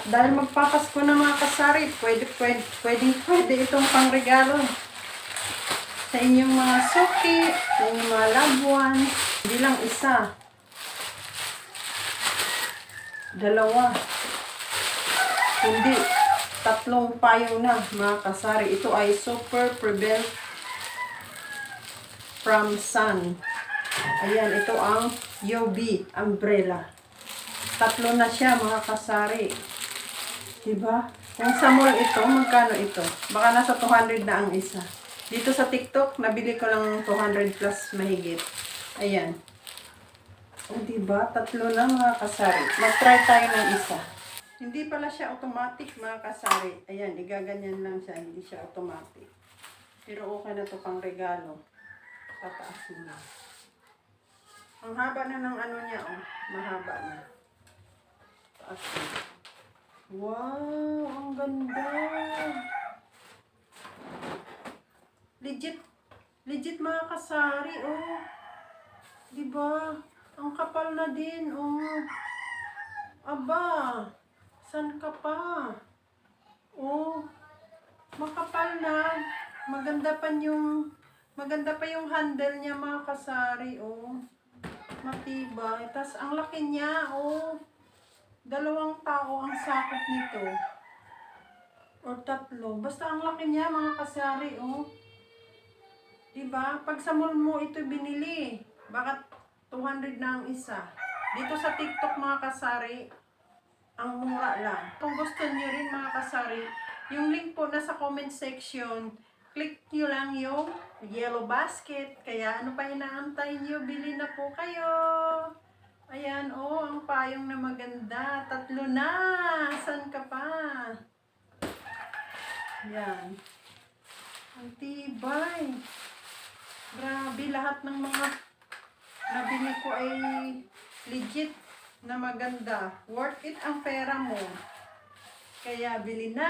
dahil magpapasko na mga kasari, pwede itong pangregalo sa inyong mga suki, sa inyong mga loved ones. Hindi lang isa. Dalawa. Hindi. 3 payo na mga kasari. Ito ay Super Prevent from Sun. Ayan, ito ang UV umbrella. 3 na siya mga kasari. Diba? Kung sa mall ito, magkano ito? Baka nasa 200 na ang isa. Dito sa TikTok, nabili ko lang 200 plus mahigit. Ayan. O diba? 3 na mga kasari. Mag-try tayo ng isa. Hindi pala siya automatic mga kasari. Ayan, igaganyan lang siya. Hindi siya automatic. Pero okay na to pang regalo. Tataas mo na. Ang haba na ng ano niya, oh. Mahaba na. Taas na. Wow, ang ganda. Legit mga kasari, oh. Diba? Ang kapal na din, oh. Aba, san ka pa? Oh, makapal na. Maganda pa yung handle niya mga kasari, oh. Matibay. Tas ang laki niya, oh. 2 tao ang sakop nito. Or 3. Basta ang laki niya mga kasari, oh. Diba? Pag sa mall mo ito binili, baka 200 na ang isa. Dito sa TikTok mga kasari, ang mura lang. Kung gusto niyo rin mga kasari, yung link po nasa comment section, click nyo lang yung yellow basket. Kaya ano pa inaantay nyo? Bili na po kayo. Ayan, oh, ang payong na maganda. 3 na. San ka pa? Ayan. Ang tibay. Grabe, lahat ng mga nabili ko ay legit na maganda. Worth it ang pera mo. Kaya bili na.